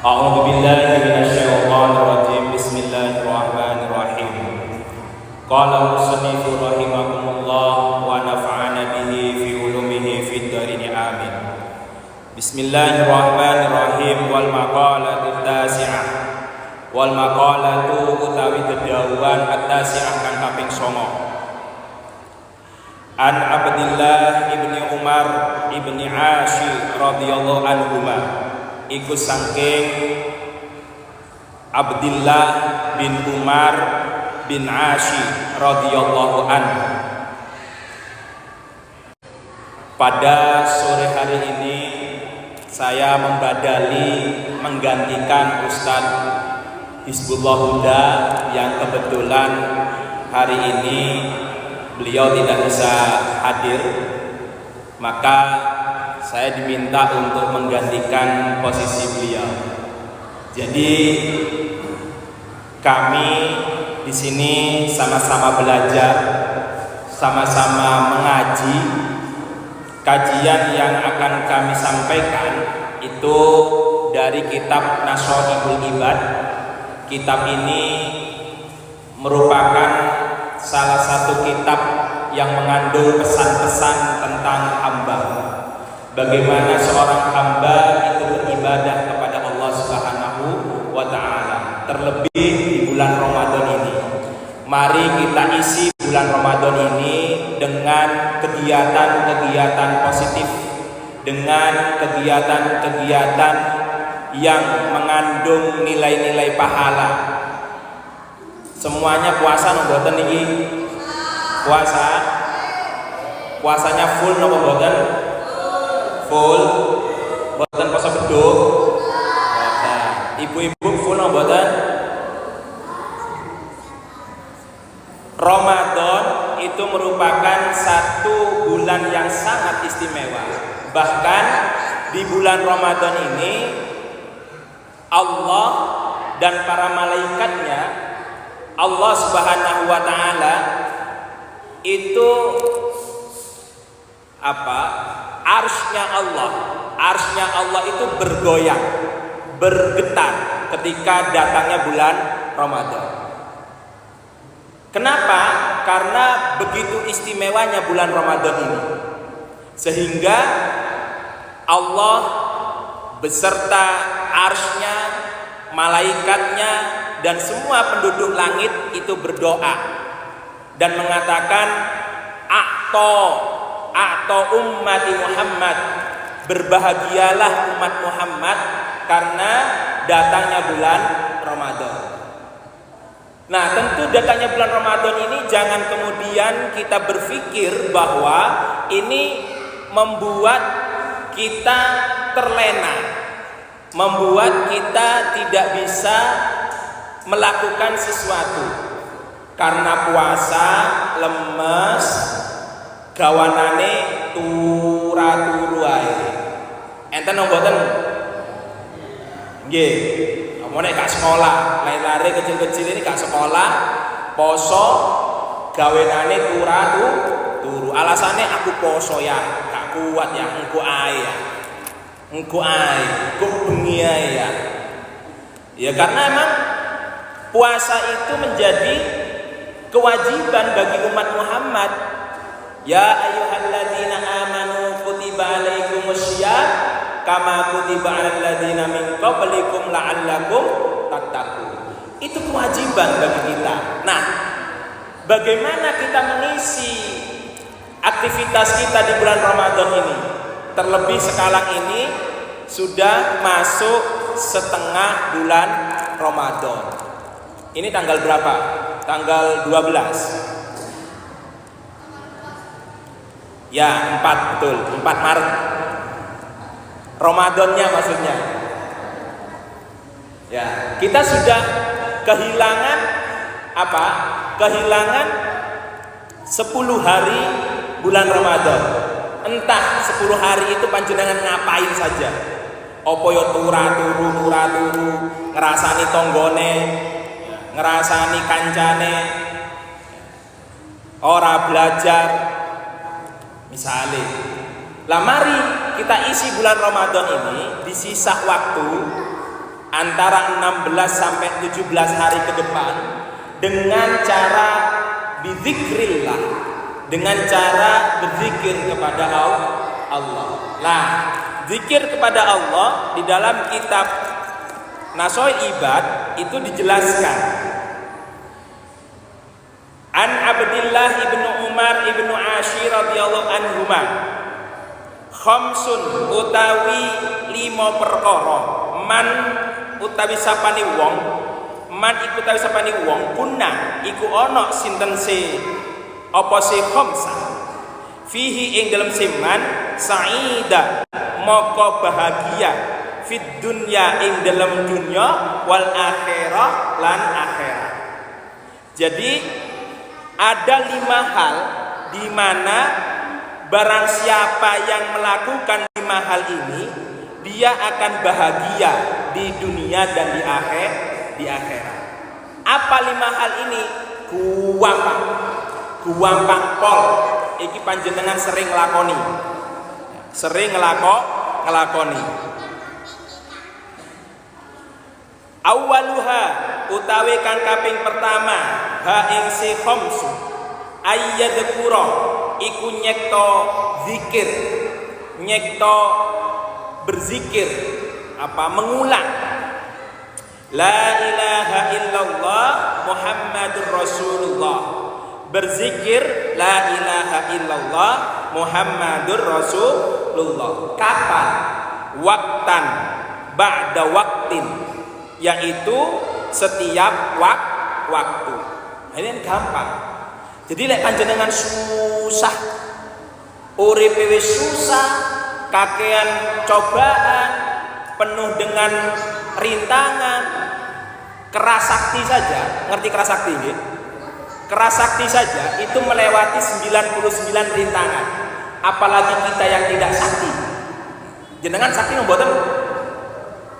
A'udzu billahi minasyaitonir rajim. Bismillahirrahmanirrahim. Qala musannifu rahimakumullah wa nafa'ana bihi fi ulumihi fid dharin amin. Bismillahirrahmanirrahim. Wal maqalatu tasi'ah. Wal maqalatu utawi dedawuhan at-tasi'ah kang kaping 9. An Abdillah ibni Umar ibni Ashi radhiyallahu anhuma, iku saking Abdillah bin Umar bin Ashi radhiyallahu anhu. Pada sore hari ini saya menggantikan Ustadz Hizbullah Huda yang kebetulan hari ini beliau tidak bisa hadir, maka saya diminta untuk menggantikan posisi beliau. Jadi kami di sini sama-sama belajar, sama-sama mengaji. Kajian yang akan kami sampaikan itu dari kitab Nasrohul Ibad. Kitab ini merupakan salah satu kitab yang mengandung pesan-pesan tentang hamba. Bagaimana seorang hamba itu beribadah kepada Allah Subhanahu wa ta'ala, terlebih di bulan Ramadan ini. Mari kita isi bulan Ramadan ini dengan kegiatan-kegiatan positif, dengan kegiatan-kegiatan yang mengandung nilai-nilai pahala. Semuanya puasa mboten niki? Puasanya full napa mboten? Full. Mboten poso beduk. Ibu-ibu full napa mboten? Ramadan itu merupakan satu bulan yang sangat istimewa. Bahkan di bulan Ramadan ini Allah dan para malaikatnya, Allah Subhanahu wa ta'ala itu Arsy-Nya Allah itu bergoyang, bergetar ketika datangnya bulan Ramadan. Kenapa? Karena begitu istimewanya bulan Ramadan ini, sehingga Allah beserta Arsy-Nya, malaikatnya, dan semua penduduk langit itu berdoa dan mengatakan A'to ummati Muhammad, berbahagialah umat Muhammad karena datangnya bulan Ramadan. Nah, tentu datangnya bulan Ramadan ini jangan kemudian kita berpikir bahwa ini membuat kita terlena, membuat kita tidak bisa melakukan sesuatu. Karena puasa lemes, gawanane turu ae. Enten mboten? Nggih. Omone gak sekolah, lare kecil-kecil ini gak sekolah, poso gawenane turu. Alasannya aku poso ya, gak kuat ya, engko ae ya. Kok bengi ae ya. Ya karena emang puasa itu menjadi kewajiban bagi umat Muhammad. Ya ayyuhalladzina amanu kutiba alaikumussyiyam kama kutiba alal ladzina min qablikum la'allakum tattaqun. Itu kewajiban bagi kita. Nah, bagaimana kita mengisi aktivitas kita di bulan Ramadan ini? Terlebih sekarang ini sudah masuk setengah bulan Ramadan. Ini tanggal berapa? Tanggal 12. Ya, 4 betul, 4 Maret. Ramadannya maksudnya. Ya, kita sudah kehilangan apa? Kehilangan 10 hari bulan Ramadan. Entah 10 hari itu panjenengan ngapain saja. Apa yo turu, ngrasani tanggane, ngrasani kancane, ora belajar misalnya. Lah mari kita isi bulan Ramadan ini di sisa waktu antara 16 sampai 17 hari ke depan dengan cara bizikrillah, dengan cara berzikir kepada Allah. Nah, zikir kepada Allah di dalam kitab Nasoi Ibad itu dijelaskan. An Abdillah ibnu Umar ibnu Ashir radhiyallahu anhuma, khamsun utawi 5 perkara, man utawi sapane wong, man iku utawi sapane wong, kuna iku ana sinten se apa se khamsa fihi ing dalem seman saida moko bahagia fid dunya ing dalam dunya wal akhirah lan akhirat. Jadi ada 5 hal di mana barang siapa yang melakukan 5 hal ini dia akan bahagia di dunia dan di akhirat. Apa 5 hal ini? Guampang pol. Iki panjenengan sering nglakoni. Ngelakoni. Awaluha utawi kang kaping pertama, ha ing si khamsu ayyadkura iku nyekto zikir, nyekto berzikir, apa mengulang la ilaha illallah Muhammadur Rasulullah, berzikir la ilaha illallah Muhammadur Rasulullah. Kapan? Waktan ba'da waktin, yaitu setiap waktu. Ini gampang. Jadi lek panjenengan susah, uripe wis susah, kakean cobaan, penuh dengan rintangan, kerasakti saja, ngerti kerasakti nggih? Kerasakti saja itu melewati 99 rintangan. Apalagi kita yang tidak sakti. Jenengan sakti mboten?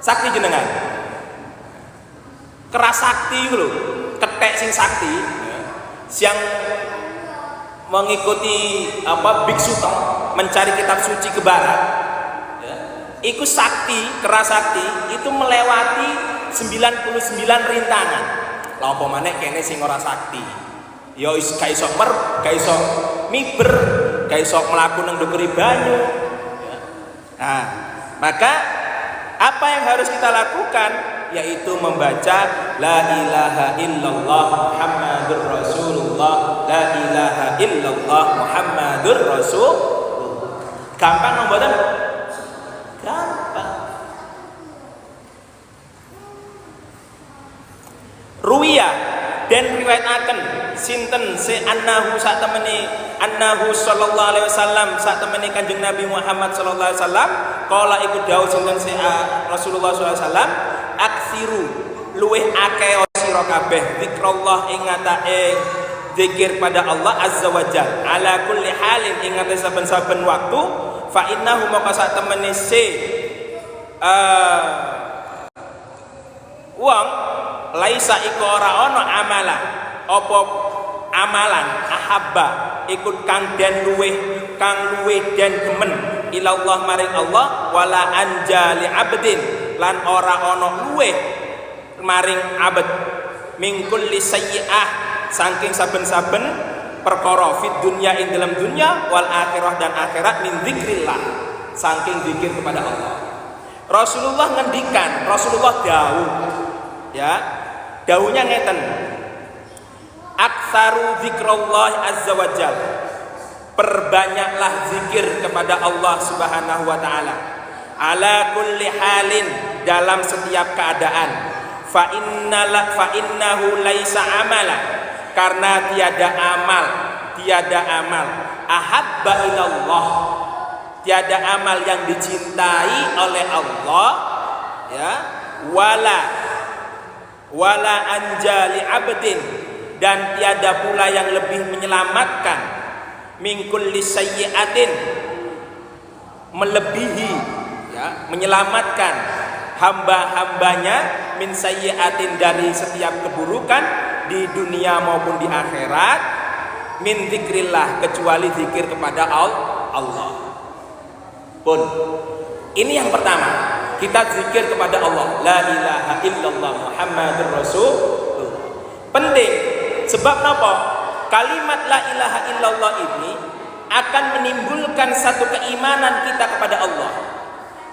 Sakti jenengan. Kerasakti itu lho, ketek sing sakti, yang mengikuti biksu mencari kitab suci ke barat, ya, ikut sakti, kerasakti itu melewati 99 rintangan. Lah apa maneh kene sing ora sakti, ya wis ga iso miber, ga iso mlaku nang ndukuri banyu, ya. Nah, maka apa yang harus kita lakukan? Yaitu membaca la ilaha illallah Muhammadur Rasulullah, la ilaha illallah Muhammadur Rasulullah. Gampang mboten? Gampang. Ruwiya dan riwayataken sinten se annahu sak temene annahu sallallahu alaihi wasallam sak temene Kanjeng Nabi Muhammad sallallahu alaihi wasallam kala iku dawuh sinten se Rasulullah sallallahu alaihi wasallam, aksiru luweh akeh sira kabeh zikrullah ing ngatake zikir pada Allah azza wajal ala kulli halin ing ngatake saben-saben waktu, fa innahu maka sak temene se wong laisa iku ora ana amalan apa amalan ahabba ikut kang den luweh den gemen ilallah maring Allah wala anja li abdin lan ora ana luweh maring abad min kulli sayyi'ah saking saben-saben perkara fid dunya ing dalam dunya wal akhirah dan akhirat min zikrillah saking zikir kepada Allah. Rasulullah ngendikan, Rasulullah dawuh, ya, dawuhnya ngeten, aktsaru zikrullah azza wajal, perbanyaklah zikir kepada Allah subhanahu wa ta'ala ala kulli halin dalam setiap keadaan, fa innahu laisa amala karena tiada amal ahabba ilallah, tiada amal yang dicintai oleh Allah, ya, wala anjali abdin dan tiada pula yang lebih menyelamatkan min kulli sayyi'atin melebihi, ya, menyelamatkan hamba-hambanya min sayyi'atin dari setiap keburukan di dunia maupun di akhirat min zikrillah kecuali zikir kepada Allah. Pun ini yang pertama. kita zikir kepada Allah, la ilaha illallah Muhammadur Rasulullah. Penting, sebab apa? Kalimat la ilaha illallah ini akan menimbulkan satu keimanan kita kepada Allah.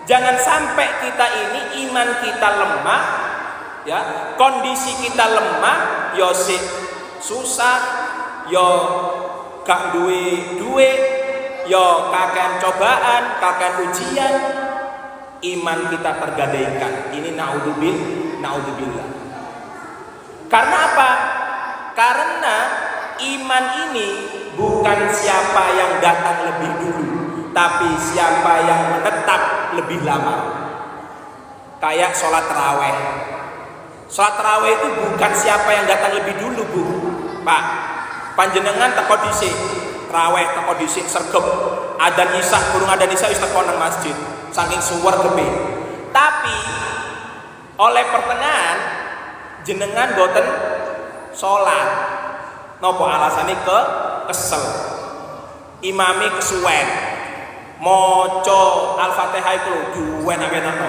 Jangan sampai kita ini iman kita lemah, ya, kondisi kita lemah, yo susah, yo gak duwe duit, yo kakean cobaan, kakean ujian, iman kita tergadaikan. Ini naudzubillah. Karena apa? Karena iman ini bukan siapa yang datang lebih dulu, tapi siapa yang menetap lebih lama. Kayak sholat taraweh. Sholat taraweh itu bukan siapa yang datang lebih dulu, Bu. Pak, panjenengan teko dhisik, taraweh teko dhisik sergep, adzan isya, burung adzan isya wis teko nang masjid, saking suwer gebe. Tapi oleh pertengahan jenengan boten sholat. Nopo alasane kesel. Imami kesuwen. Maca Al-Fatihah itu duwen enak-enak.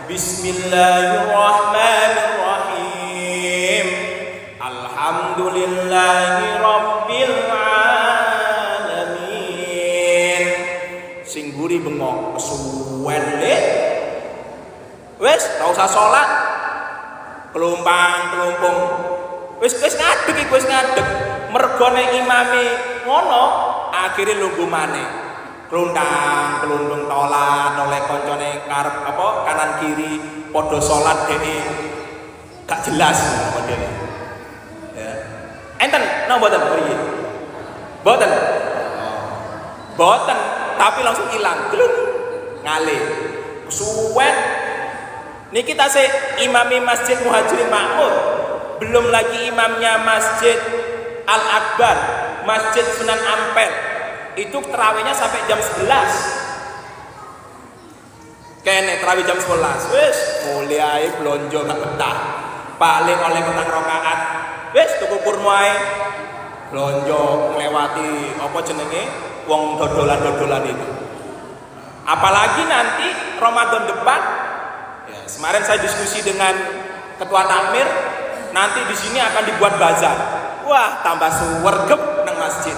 Bismillahirrahmanirrahim. Alhamdulillahirabbil alamin. Sing mburi bengok kesuwen le. Wis, ora usah salat. Kelumpang-kelumpung. Wis ngadeg iki, wis ngadeg. Mergone imame ngono, akhire lungguh maneh. Kluntang, kelundung tolat, oleh koncone ngarep apa kanan kiri padha salat dene gak jelas modele. Ya. Enten napa mboten mriki? Mboten. Mboten, tapi langsung ilang. Glung. Ngalih. Suwet. Niki tasih imami Masjid Muhajirin Makmur. Belum lagi imamnya Masjid Al-Akbar, Masjid Sunan Ampel. Itu terawihnya sampai jam 11. Kene terawih jam 11. Wis mulai blonjo gak betah. Paling oleh petang rakaat. Wis tuku kurma ae. Blonjo nglewati apa jenenge wong dodolan-dodolan itu. Apalagi nanti Ramadan depan. Ya, kemarin saya diskusi dengan ketua takmir, nanti di sini akan dibuat bazar. Wah, tambah suwergep nang masjid.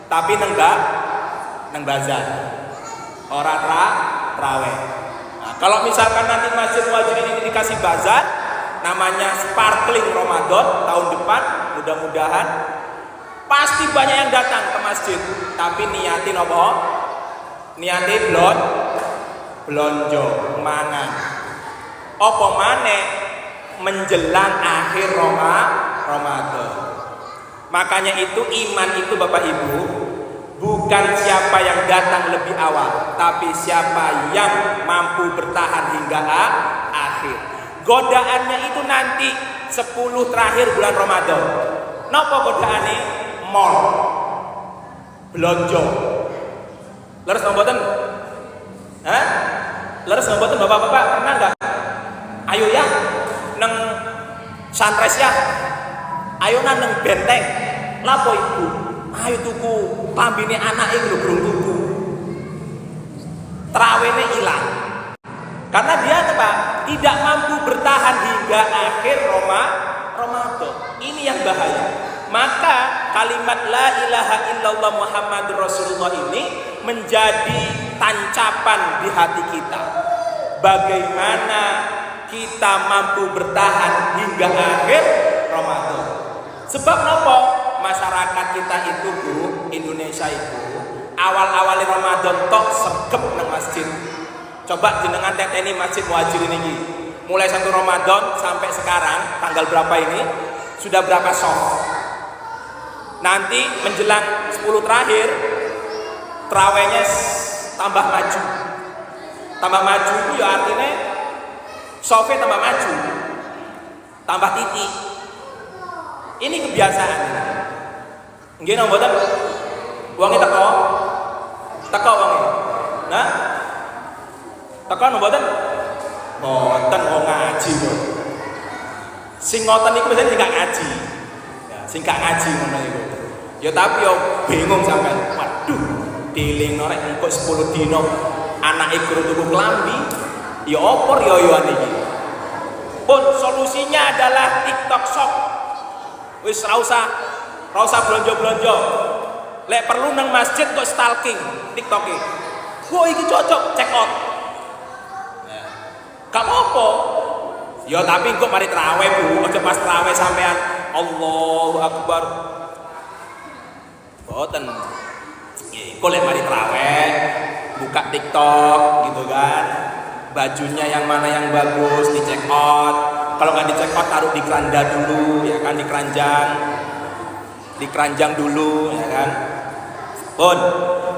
Tapi nang bazar. Ora traweh. Nah, kalau misalkan nanti Masjid Muhajirin ini dikasih bazar, namanya sparkling Ramadan tahun depan, mudah-mudahan pasti banyak yang datang ke masjid. Tapi niatin apa? Niatin blonjo, mangan. Apa maneh menjelang akhir Ramadan. Makanya itu iman itu Bapak Ibu bukan siapa yang datang lebih awal, tapi siapa yang mampu bertahan hingga akhir. Godaannya itu nanti 10 terakhir bulan Ramadan. Napa godaane? Mall. Belonjo. Leres mboten? Hah? Leres mboten Bapak-bapak? Pernah enggak? Ayo ya neng Sunrise ya. Ayo nang benteng. Lapo ibu? Ayo tuku klambine anake lho durung tuku. Trawehne ilang. Karena dia apa? Tidak mampu bertahan hingga akhir Ramadan. Ini yang bahaya. Maka kalimat la ilaha illallah Muhammadur Rasulullah ini menjadi tancapan di hati kita. Bagaimana kita mampu bertahan hingga akhir Ramadan. Sebab apa? Masyarakat kita itu Bu, Indonesia itu awal-awal Ramadan tok sergep nang masjid. Coba jenengan teteni Masjid Muhajirin ini. Mulai 1 Ramadan sampai sekarang tanggal berapa ini? Sudah berapa soft? Nanti menjelang 10 terakhir terawihnya tambah maju. Tambah maju itu ya artinya softnya tambah maju. Tambah titik. Ini kebiasaan. Nggih napa mboten? Wonge teko. Teko wonge. Nah. Teko napa mboten? Mboten wong ngaji kok. Sing ngoten niku mesti sing gak ngaji. Ya, sing gak ngaji ngono iku. Ya tapi yo bingung sampean. Waduh, dilingno rek engko 10 dino anake guru tuku klambi. Ya opor yo-yoan iki. Pun solusinya adalah TikTok Shop. Wis ra usah blonjo-blonjo. Lek perlu nang masjid kok stalking TikTok-e. Wah iki cocok, check out. Gak apa-apa. Ya tapi kok mari traweh Bu, aja pas traweh sampean Allahu Akbar. Boten. Kok lek mari traweh buka TikTok gitu kan. Bajunya yang mana yang bagus di check out. Kalau nggak di check out taruh di keranda dulu ya kan, di keranjang dulu ya kan. Pun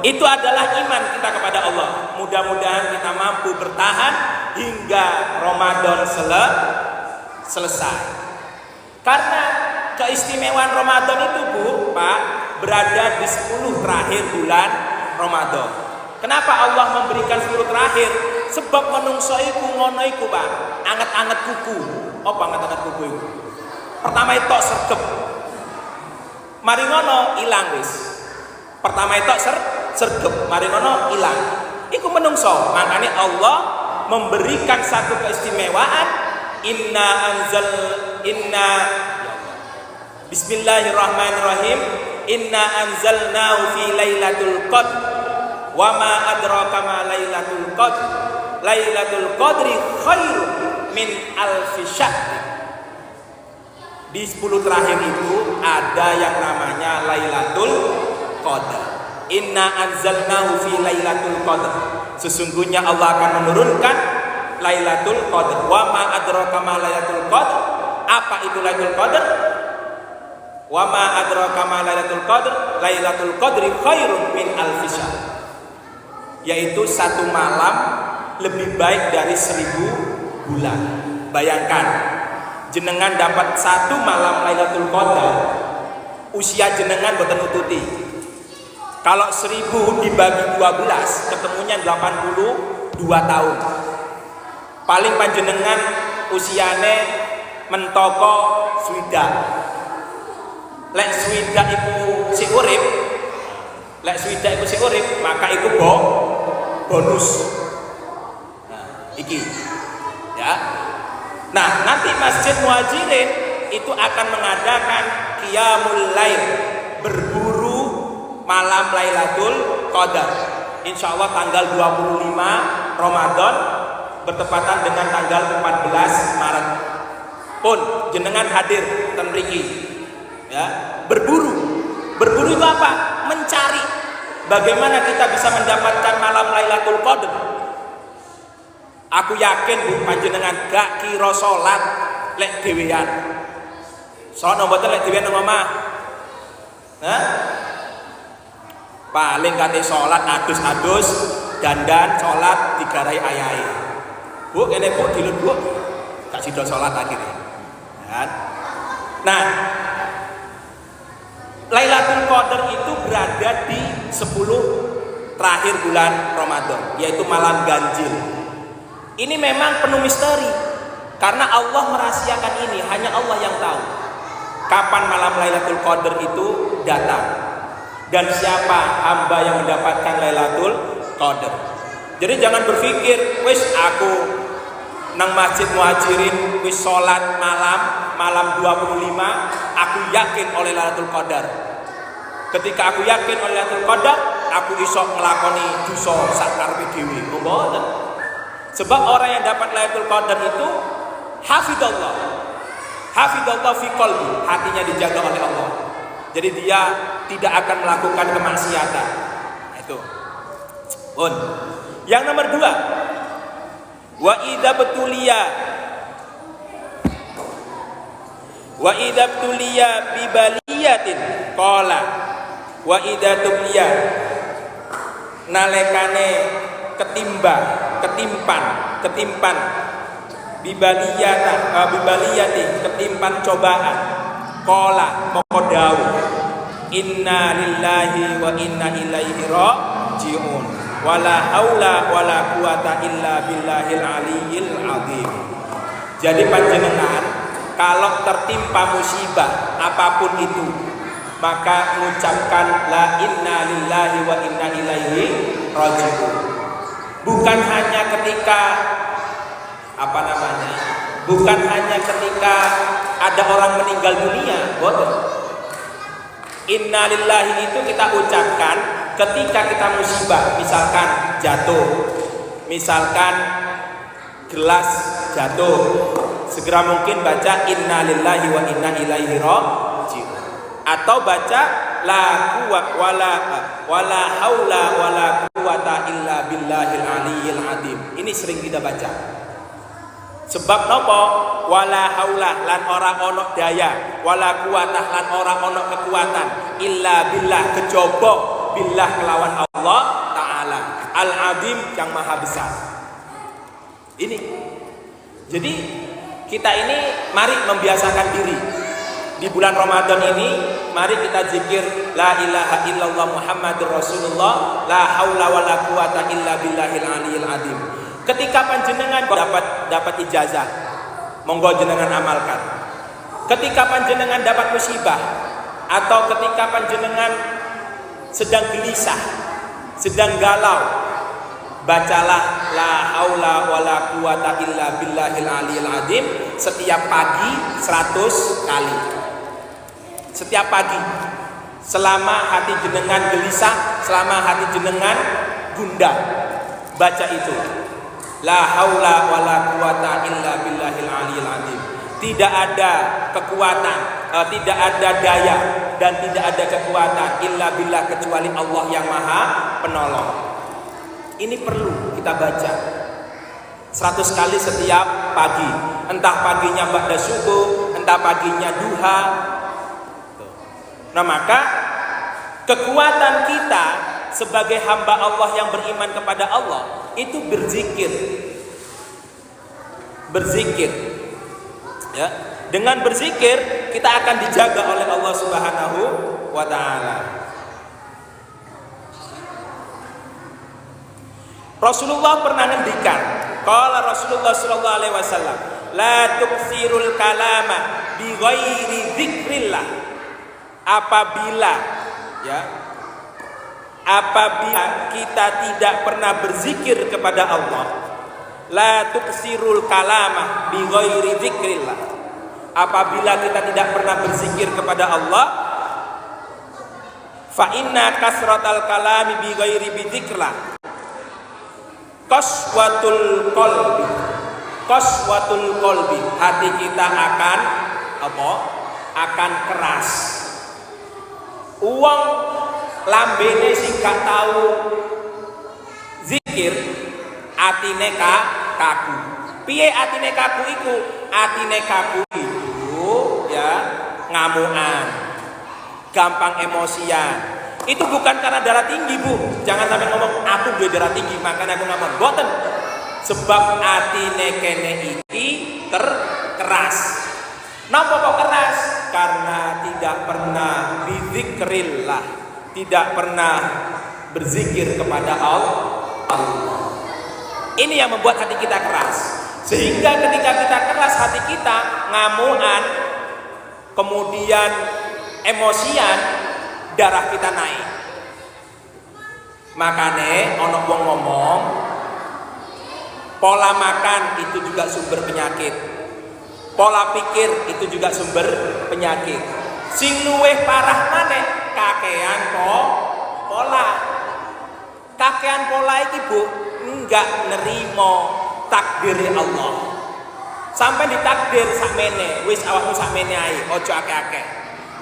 itu adalah iman kita kepada Allah. Mudah-mudahan kita mampu bertahan hingga Ramadan selesai. Karena keistimewaan Ramadan itu Bu, Pak, berada di 10 terakhir bulan Ramadan. Kenapa Allah memberikan 10 terakhir? Sebab menungso iku ngono iku, Pak. Anget-anget kuku. Apa anget-anget kuku iku? Pertama itu sergep. Mari ngono ilang wis. Pertama itu sergep, mari ngono ilang. Iku menungso. Makanya Allah memberikan satu keistimewaan. Bismillahirrahmanirrahim. Inna anzalnahu fi lailatul qadr. Wa ma adraka ma lailatul qadr. Lailatul qadri khairun min alfi syahr. Di 10 terakhir itu ada yang namanya Lailatul Qadar. Inna anzalnahu fi Lailatul Qadar. Sesungguhnya Allah akan menurunkan Lailatul Qadar. Wa ma adraka ma Lailatul Qadar. Apa itu Lailatul Qadar? Wa ma adraka ma Lailatul Qadar. Lailatul Qadri khairun min alfi syahr. Yaitu satu malam lebih baik dari 1000 bulan. Bayangkan jenengan dapat satu malam Lailatul Qadar, usia jenengan boten nututi. Kalau 1000 dibagi 12 ketemunya 82 tahun. Paling panjenengan usiane mentoko swidak. Lek swidak iku si urip, maka iku bonus. Nah, iki ya. Nah, nanti Masjid Muhajirin itu akan mengadakan Qiyamul Lail, berburu malam Lailatul Qadar. Insya Allah tanggal 25 Ramadan bertepatan dengan tanggal 14 Maret. Pun jenengan hadir ten mriki. Ya, berburu itu apa? Mencari bagaimana kita bisa mendapatkan malam Lailatul Qadar. Aku yakin Bu panjenengan gak kira salat lek dhewean. Sono mboten lek dhewean nang omah. Hah? Paling kate salat adus-adus, dandan salat digarai ayahe. Bu kene Bu dilun Bu. Gak sida salat akhirnya. Kan? Nah, Lailatul Qadar itu berada di 10 terakhir bulan Ramadan, yaitu malam ganjil. Ini memang penuh misteri karena Allah merahasiakan ini, hanya Allah yang tahu kapan malam Lailatul Qadar itu datang dan siapa hamba yang mendapatkan Lailatul Qadar. Jadi jangan berpikir wis aku nang Masjid Muhajirin wis salat malam 25 aku yakin oleh Lailatul Qadar. Ketika aku yakin oleh Lailatul Qadar, aku iso nglakoni dosa sak karepe dhewe. Mboten. Sebab orang yang dapat Lailatul Qadar itu hafidallah fi qalbi, hatinya dijaga oleh Allah. Jadi dia tidak akan melakukan kemaksiatan. Nah, itu. Yang nomor 2, wa idza btuliya bi baliyatin qala wa idza tuliya nalekane ketimpan bibaliyati ketimpan cobaan qala moko dawuh inna lillahi wa inna ilaihi rajiun wala haula wala quwata illa billahil aliyil azim. Jadi panjenengan kalau tertimpa musibah apapun itu maka mengucapkan la inna lillahi wa inna ilaihi rajiun. Bukan hanya ketika apa namanya? Bukan hanya ketika ada orang meninggal dunia, boten. Innalillahi itu kita ucapkan ketika kita musibah, misalkan jatuh, misalkan gelas jatuh, segera mungkin baca innalillahi wa inna ilaihi raji'un, atau baca la quwwata wala haula wala quwwata illa billahil aliyyil azim. Ini sering kita baca. Sebab nopo? Wala haula lan ora ono daya, wala quwatah lan ora ono kekuatan, illa billah kejaba billah kelawan Allah taala al azim yang maha besar. Ini. Jadi kita ini mari membiasakan diri. Di bulan Ramadan ini mari kita zikir la ilaha illallah Muhammadur Rasulullah, la haula wala quwata illa billahil aliyil azim. Ketika panjenengan dapat ijazah, monggo jenengan amalkan. Ketika panjenengan dapat musibah atau ketika panjenengan sedang gelisah, sedang galau, bacalah la haula wala quwata illa billahil aliyil azim setiap pagi 100 kali. Setiap pagi, selama hati jenengan gelisah, selama hati jenengan gundah, baca itu. La haula wala quwata illa billahil aliyil azim. Tidak ada kekuatan, tidak ada daya dan tidak ada kekuatan illa billah kecuali Allah yang Maha Penolong. Ini perlu kita baca 100 kali setiap pagi. Entah paginya ba'da subuh, entah paginya duha. Nah, maka kekuatan kita sebagai hamba Allah yang beriman kepada Allah itu berzikir. Ya, dengan berzikir kita akan dijaga oleh Allah Subhanahu wa taala. Rasulullah pernah ngendikan, qala Rasulullah sallallahu alaihi wasallam, la tuksirul kalama bi ghairi dzikrillah. Apabila kita tidak pernah berzikir kepada Allah, la tuksirul kalama bi ghairi dzikrillah. Apabila kita tidak pernah berzikir kepada Allah, fa inna kasratal kalami bi ghairi dzikrillah qaswatul qalbi, hati kita akan akan keras. Uang lambene sing gak tahu zikir, atine kaku. Piye atine kaku iku? Atine kaku itu ya ngamukan, gampang emosian. Itu bukan karena darah tinggi, Bu. Jangan sampai ngomong aku duwe darah tinggi makanya aku ngamuk. Boten. Sebab atine kene iki keras. Napa kok keras? Karena tidak pernah bizikrillah, tidak pernah berzikir kepada Allah. Ini yang membuat hati kita keras. Sehingga ketika kita keras hati kita ngamukan, kemudian emosian, darah kita naik. Makanya ono wong ngomong pola makan itu juga sumber penyakit. Pola pikir itu juga sumber penyakit. Sing luweh parah maneh kakean pola. Kakean pola iki, Bu, enggak nerimo takdir Allah. Sampai ditakdir sakmene, wis awakmu sakmene ae, ojo akeh-akeh.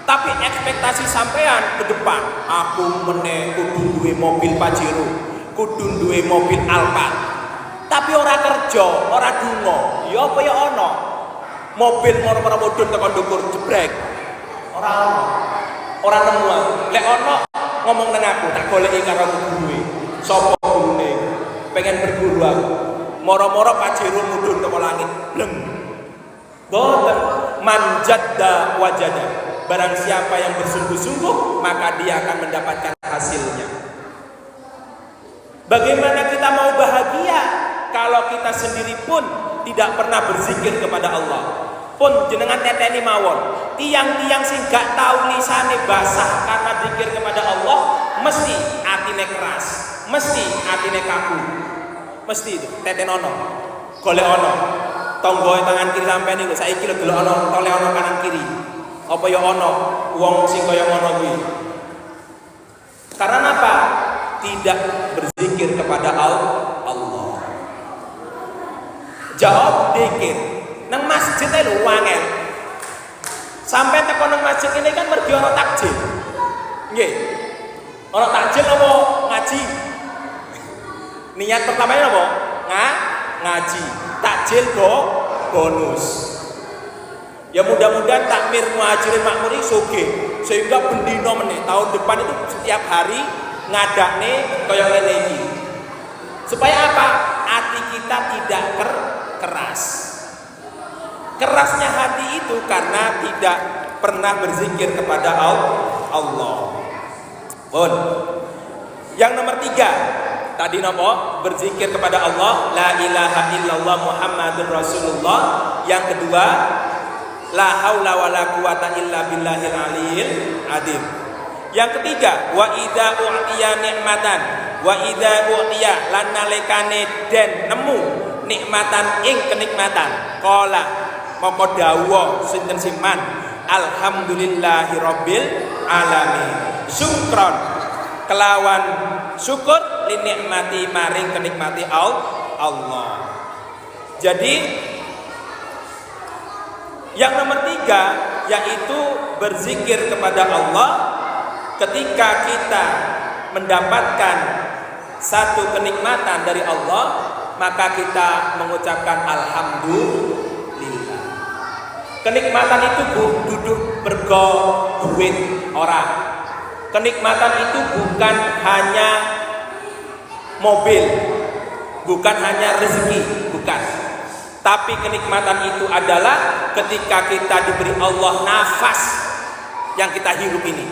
Tapi ekspektasi sampean ke depan, aku meneh kudu duwe mobil Pajero, kudu duwe mobil Alphard. Tapi ora kerja, ora donga, ya apa ya ono. Mobil moro-moro mudhun tekan ndukur jebrek. Ora ono. Ora nemu aku. Lek ono ngomong nang aku, tak goleki karo gurune. Sapa gurune? Pengen berguru aku. Moro-moro Pajero mudhun teko langit. Bleng. Boten manjadda wajada. Barang siapa yang bersungguh-sungguh, maka dia akan mendapatkan hasilnya. Bagaimana kita mau bahagia kalau kita sendiri pun tidak pernah berzikir kepada Allah? Pun jenengan teteni mawon, tiang-tiang sing gak tahu lisane basah karena zikir kepada Allah, mesti atine keras, mesti atine kaku, mesti itu tetenono. golek ono tonggo tangan kiri sampean niku saiki lho delok ono tole ono kanan kiri. Apa ya ono wong sing kaya ngono kuwi? Karena apa? Tidak berzikir kepada Allah. Jawab dikir. Nang masjid ae lho wangel. Sampai teko nang masjid ini kan mergi ono takjil. Nggih. Ono takjil apa ngaji? Niat pertamanya apa? Ngaji. Takjil bonus. Ya mudah-mudahan takmir muhajirin makmur ini sugih sehingga bendino meneh tahun depan itu setiap hari ngadakne kaya ngene iki. Supaya apa? Hati kita tidak keras. Kerasnya hati itu karena tidak pernah berzikir kepada Allah. Pun. Yang nomor 3 tadi nopo? Berzikir kepada Allah, la ilaha illallah Muhammadur Rasulullah. Yang kedua, la haula wala quwata illa billahil aliyil azim. Yang ketiga, wa idza u'tiya nikmatan, wa idza u'tiya lan nalikane den nemu nikmatan ing kenikmatan. Qala moko dawuh sinten siman, alhamdulillahi rabbil alamin. Syukron kelawan syukur li nikmati maring kenikmati Allah. Jadi yang nomor 3 yaitu berzikir kepada Allah ketika kita mendapatkan satu kenikmatan dari Allah, maka kita mengucapkan alhamdulillah. Kenikmatan itu duduk bergo duit orang. Kenikmatan itu bukan hanya mobil, bukan hanya rezeki, bukan. Tapi kenikmatan itu adalah ketika kita diberi Allah nafas yang kita hirup ini.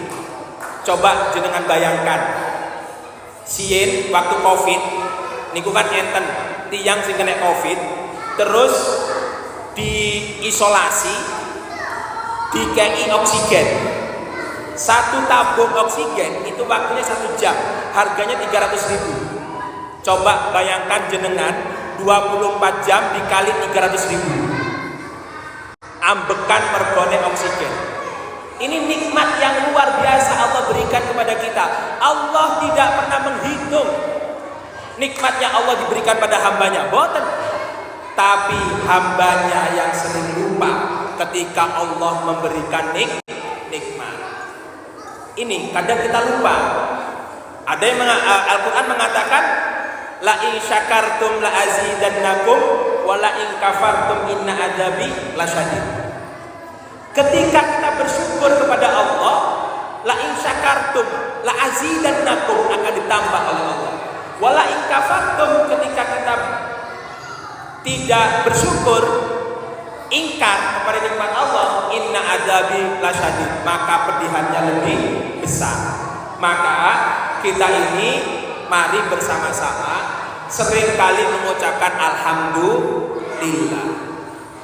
Coba jenengan bayangkan, sien waktu Covid, niku kan enten tiang sing kena Covid, terus diisolasi, dikei oksigen. Satu tabung oksigen itu waktunya 1 jam, harganya 300.000. Coba bayangkan jenengan 24 jam dikali 300.000. Ambekan mergone oksigen. Ini nikmat yang luar biasa Allah berikan kepada kita. Allah tidak pernah menghitung nikmatnya Allah diberikan pada hambanya, boten. Tapi hambanya yang sering lupa ketika Allah memberikan nikmat. Ini kadang kita lupa. Ada yang Al-Quran mengatakan, la in syakartum la azidannakum wa la in kafartum inna adzabi lasyadid. Ketika kita bersyukur kepada Allah, la in syakartum la azidannakum akan ditambah oleh Allah. Wa la in kafartum ketika kita tidak bersyukur, ingkar kepada nikmat Allah, inna adzabi lasyadid, maka pedihannya lebih besar. Maka kita ini mari bersama-sama sering kali mengucapkan alhamdulillah.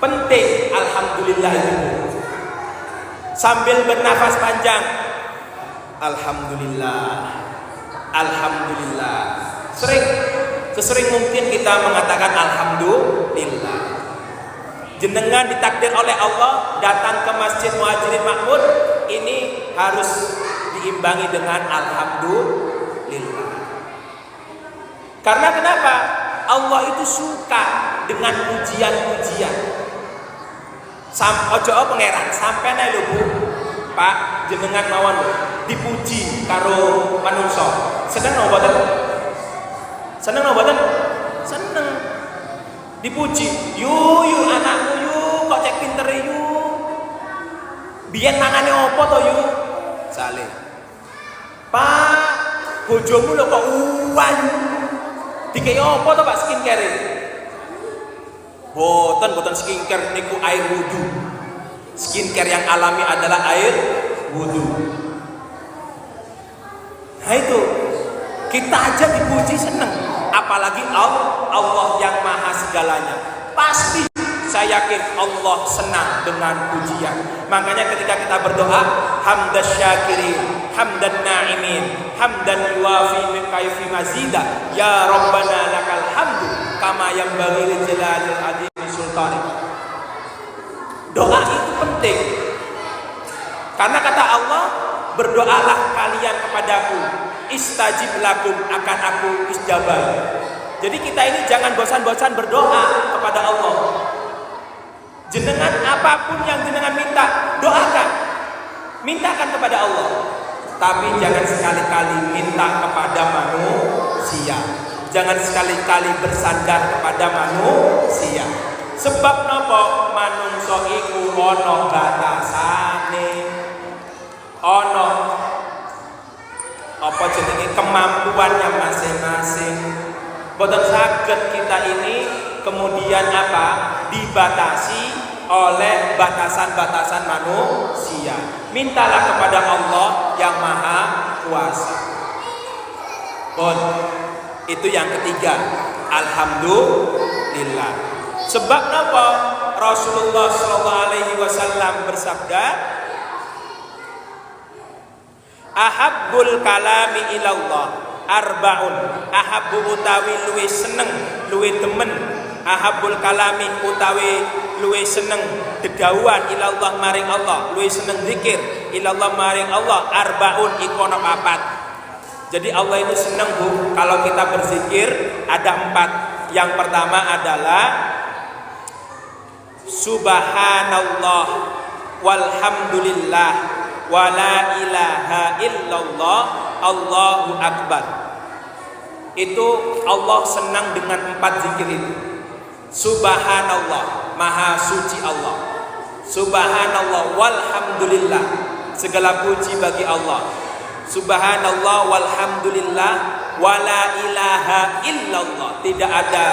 Penting alhamdulillah itu. Sambil bernafas panjang, alhamdulillah, alhamdulillah. Sesering mungkin kita mengatakan alhamdulillah. Jenengan ditakdir oleh Allah datang ke Masjid Muhajirin Makmur, ini harus diimbangi dengan alhamdulillah. Karena kenapa? Allah itu suka dengan pujian-pujian. Ojo pangeran sampai nek lho Bu, Pak, jenengan mawon dipuji karo manungsa. Seneng napa mboten? Seneng napa mboten? Seneng. Dipuji, yu anakku yu, kok cek pinter yu. Biyen mangane apa to yu? Saleh. Pak, bojomu lho kok uwan. Dikei apa to Pak skincare? Boten skincare niku air wudu. Skincare yang alami adalah air wudu. Nah itu, kita aja dipuji seneng. Apalagi Allah yang maha segalanya. Pasti saya yakin Allah senang dengan pujian. Makanya ketika kita berdoa, hamdan syakirin, hamdan na'imin, hamdan yuwafi min kaifi mazida, ya rabbana lakal hamdu kama yanbaghi li jalalil azim sultan. Doa itu penting. Karena kata Allah, berdoalah kalian kepadaku, istajib lakum, akan aku isjabah. Jadi kita ini jangan bosan-bosan berdoa kepada Allah. Jenengan apapun yang jenengan minta, doakan. Mintakan kepada Allah. Tapi jangan sekali-kali minta kepada manusia. Jangan sekali-kali bersandar kepada manusia. Sebab napa? Manungsa iku ana batasane. Ana apa jenenge kemampuannya masing-masing. Boten saged kita ini kemudian apa? Dibatasi oleh batasan-batasan manusia. Mintalah kepada Allah yang Maha Kuasa. Bon, itu yang ketiga. Alhamdulillah. Sebab apa? Rasulullah sallallahu alaihi wasallam bersabda, ahabbul kalami ilallah arbaun. Ahabbu utawi luwe seneng, luwe demen. Ahabul kalami utawi luwe seneng dedawuhan ilallah maring Allah, luwe seneng zikir ilallah maring Allah, arbaun ikono papat. Jadi Allah itu seneng Bu kalau kita berzikir ada 4. Yang pertama adalah subhanallah walhamdulillah wala ilaha illallah Allahu akbar. Itu Allah senang dengan 4 zikir itu. Subhanallah, maha suci Allah. Subhanallah walhamdulillah, segala puji bagi Allah. Subhanallah walhamdulillah wala ilaha illallah, tidak ada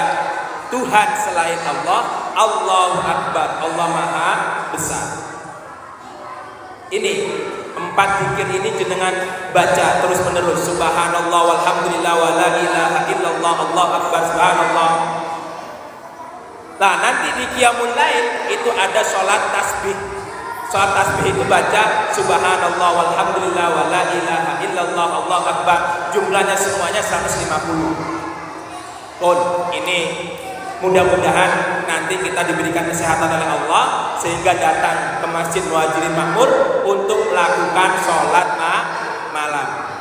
Tuhan selain Allah. Allahu akbar, Allah maha besar. Ini 4 zikir ini jenengan baca terus menerus. Subhanallah walhamdulillah wala ilaha illallah Allahu akbar subhanallah. Nah, nanti di qiyamul lail itu ada sholat tasbih. Sholat tasbih itu baca subhanallah walhamdulillah wala ilaha illallah Allahu akbar. Jumlahnya semuanya 150. Ini mudah-mudahan nanti kita diberikan kesehatan oleh Allah sehingga datang ke Masjid Muhajirin Makmur untuk melakukan sholat malam.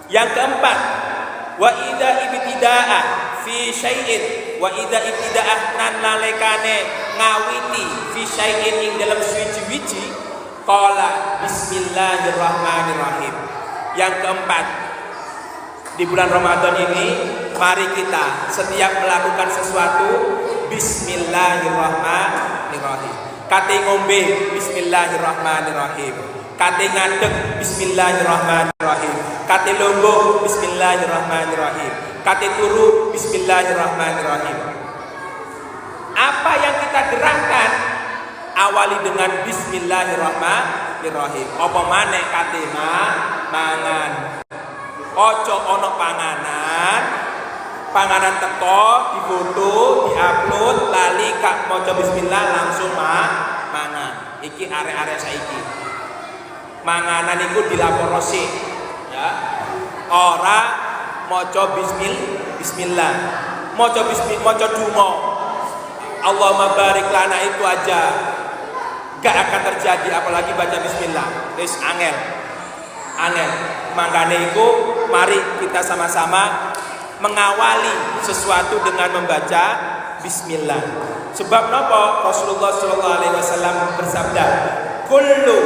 Yang keempat, wa idza ibtida'a fi syai'in, wa idza ibtida'ah nan nalekane ngawiti fi syai'in ing dalam suci-wici qala bismillahirrahmanirrahim. Yang keempat, di bulan Ramadan ini mari kita setiap melakukan sesuatu bismillahirrahmanirrahim. Kate ngombe bismillahirrahmanirrahim. Kate ngadeg bismillahirrahmanirrahim. Kate longgo bismillahirrahmanirrahim. Kate turu bismillahirrahmanirrahim. Apa yang kita gerakkan awali dengan bismillahirrahmanirrahim. Apa maneh kate mangan. Ojo ono panganan teko, difoto, diupload, lali kak maca bismillah langsung mangan. Iki arek-arek saiki. Manganan iku dilaporosi, ya. Ora maca bismillah. Maca donga. Allahumma barik lana itu aja gak akan terjadi apalagi baca bismillah. Wis angel. Mangkane iku mari kita sama-sama mengawali sesuatu dengan membaca bismillah. Sebab napa? Rasulullah sallallahu alaihi wasallam bersabda, kullu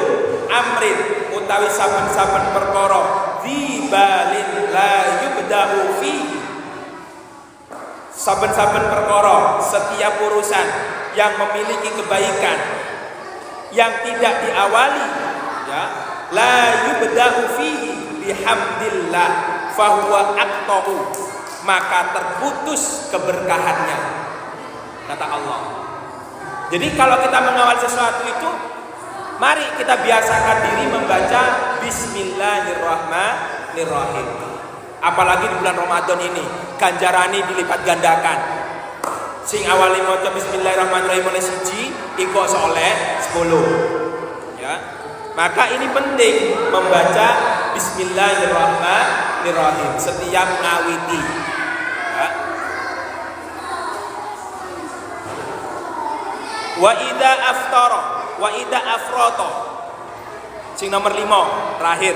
amrin utawi saben-saben perkara dzibalin la yubda'u fi. Saben-saben perkara, setiap urusan yang memiliki kebaikan yang tidak diawali, ya, la yubda'u fihi bihamdillah fahuwa aqta'u, maka terputus keberkahannya, kata Allah. Jadi kalau kita mengawal sesuatu itu, mari kita biasakan diri membaca bismillahirrahmanirrahim. Apalagi di bulan Ramadan ini, ganjarane dilipat gandakan. Sing awali maca bismillahirrahmanirrahim oleh siji, iko soleh 10. Ya. Maka ini penting membaca bismillahirrahmanirrahim setiap ngawiti. Ya. Wa idza aftara, wa idza afrata. Sing nomor 5 terakhir.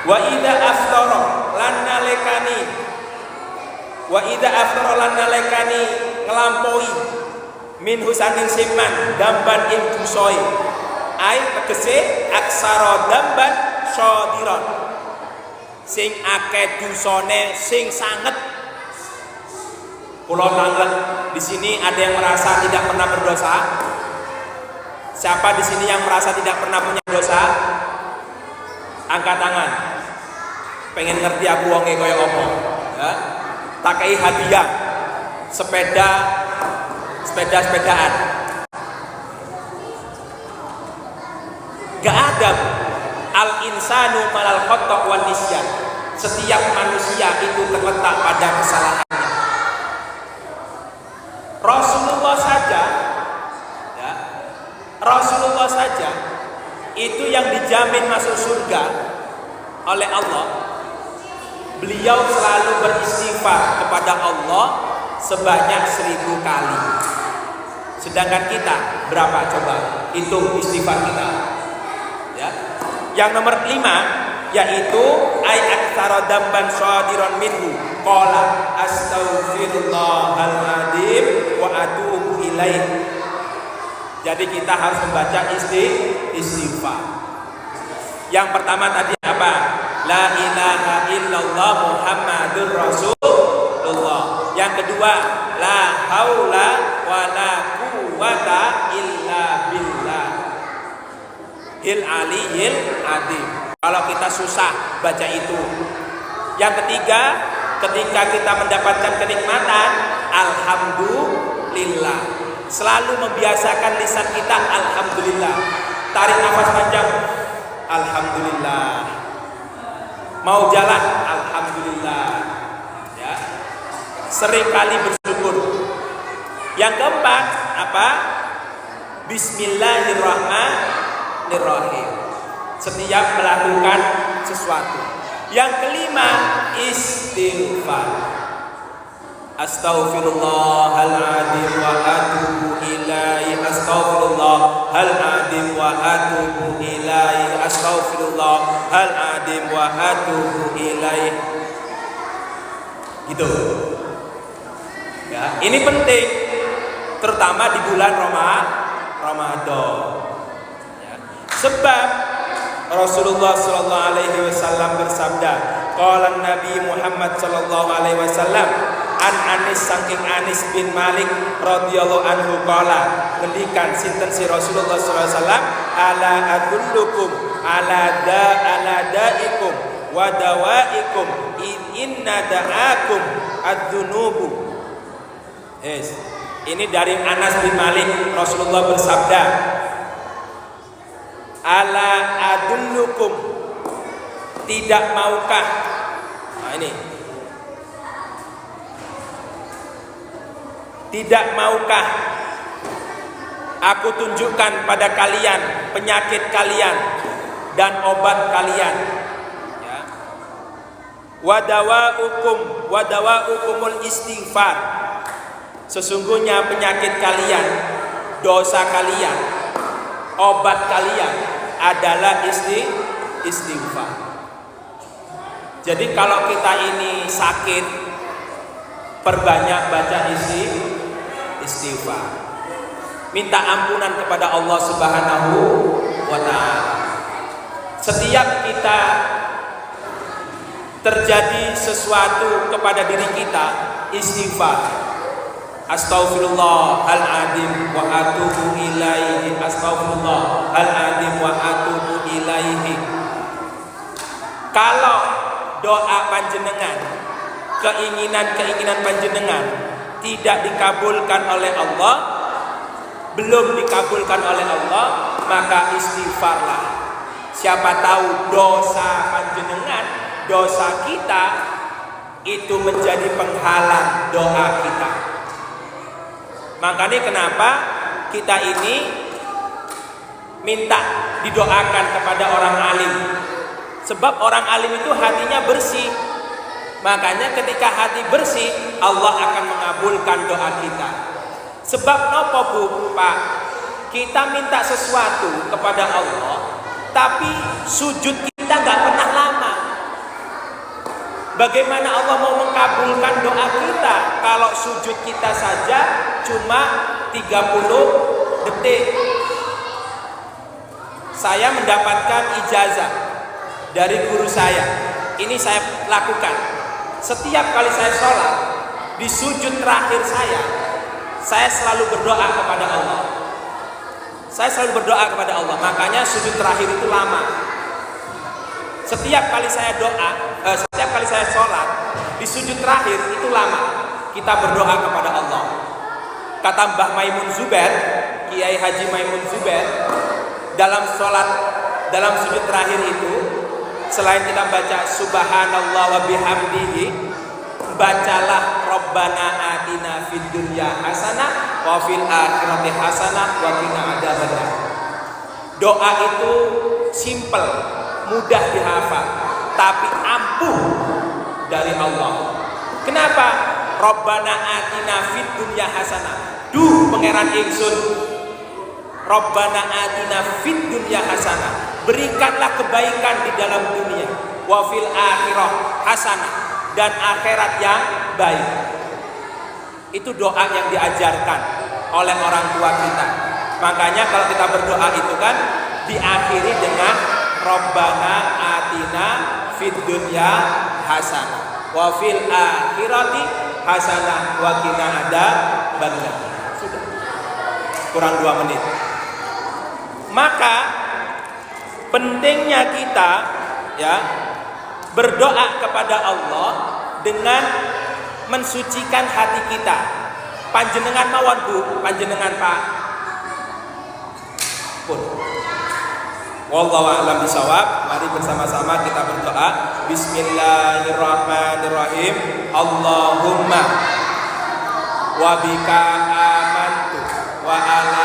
Wa idza aftara lan nalekani, wa idza aftara lan nalekani nglampaui min husanin siman damban ing dusoi ai tegese aksara damban syadiran sing akeh dusane sing sanget. Kula tanglet di sini ada yang merasa tidak pernah berdosa? Siapa di sini yang merasa tidak pernah punya dosa? Angkat tangan. Pengen ngerti aku wonge kaya apa? Ya. Tak kei hadiah sepedaan. Gak ada al insanu malal khata' wan nisyan. Setiap manusia itu terletak pada kesalahannya. Rasulullah saja itu yang dijamin masuk surga oleh Allah. Beliau selalu beristighfar kepada Allah sebanyak 1000 kali. Sedangkan kita berapa coba? Itu istighfar kita. Ya. Yang nomor 5 yaitu ay aktsara damban shadiran minhu qala astaghfirullahal adzim wa atubu ilaih. Jadi kita harus membaca istighfar. Yang pertama tadi apa? La ilaha illallah Muhammadur Rasulullah. Yang kedua, la haula wala quwwata illa billah il aliyil adzim. Kalau kita susah baca itu. Yang ketiga, ketika kita mendapatkan kenikmatan, alhamdulillah. Selalu membiasakan lisan kita alhamdulillah. Tarik nafas panjang, alhamdulillah. Mau jalan, alhamdulillah. Ya. Sering kali bersyukur. Yang keempat apa? Bismillahirrahmanirrahim. Setiap melakukan sesuatu. Yang kelima, istighfar. Astaghfirullahaladzim wa atubu ilaihi. Astaghfirullahaladzim wa atubu ilaihi. Astaghfirullahaladzim wa atubu ilaihi. Gitu. Ya, ini penting terutama di bulan Ramadan. Ya. Sebab Rasulullah sallallahu alaihi wasallam bersabda, qala Nabi Muhammad sallallahu alaihi wasallam an Anis saking Anis bin Malik radhiyallahu anhu qala, ngendikan sinten si Rasulullah sallallahu alaihi wasallam, ala adullukum ala daikum wa dawaikum inna da'akum adzunubu. Yes. Ini dari Anas bin Malik. Rasulullah bersabda, ala adullukum, tidak maukah, nah ini, tidak maukah aku tunjukkan pada kalian penyakit kalian dan obat kalian, ya. Wadawaukumul istighfar, sesungguhnya penyakit kalian, dosa kalian, obat kalian adalah istighfar. Jadi kalau kita ini sakit, perbanyak baca istighfar. Minta ampunan kepada Allah Subhanahu wa ta'ala. Setiap kita terjadi sesuatu kepada diri kita, istighfar. Astaghfirullahaladzim wa atubu ilaihi. Astaghfirullahaladzim wa atubu ilaihi. Kalau doa panjenengan, keinginan panjenengan tidak dikabulkan oleh Allah, belum dikabulkan oleh Allah, maka istighfarlah. Siapa tahu dosa panjenengan, dosa kita itu menjadi penghalang doa kita. Makanya kenapa kita ini minta didoakan kepada orang alim. Sebab orang alim itu hatinya bersih. Makanya ketika hati bersih, Allah akan mengabulkan doa kita. Sebab nopo Bu, Pak? Kita minta sesuatu kepada Allah, tapi sujud kita nggak pernah lama. Bagaimana Allah mau mengabulkan doa kita kalau sujud kita saja cuma 30 detik? Saya mendapatkan ijazah dari guru saya. Ini saya lakukan. Setiap kali saya sholat, di sujud terakhir saya selalu berdoa kepada Allah. Saya selalu berdoa kepada Allah. Makanya sujud terakhir itu lama. Setiap kali saya setiap kali saya sholat, di sujud terakhir itu lama. Kita berdoa kepada Allah. Kata Mbah Maimun Zubair, Kiai Haji Maimun Zubair, dalam sholat, dalam sujud terakhir itu, selain kita baca subhanallah wa bihamdihi, bacalah Rabbana atina fid dunya hasanah wa fil akhirati hasanah wa qina adzabannar. Doa itu simple, mudah dihafal, tapi ampuh dari Allah. Kenapa? Rabbana atina fid dunya hasanah. Duh pangeran ingsun, Rabbana atina fid dunya hasanah. Berikanlah kebaikan di dalam dunia. Wa fil akhirah hasanah, dan akhirat yang baik. Itu doa yang diajarkan oleh orang tua kita. Makanya kalau kita berdoa itu kan diakhiri dengan Rabbana atina fid dunya hasanah wa fil akhirati hasanah wa qina adzabannar. Sudah. Kurang 2 menit. Maka pentingnya kita ya berdoa kepada Allah dengan mensucikan hati kita. Panjenengan mawon Bu, panjenengan Pak. Pun. Wallahu a'lam bishawab. Mari bersama-sama kita berdoa. Bismillahirrahmanirrahim. Allahumma wa bika amantu wa ala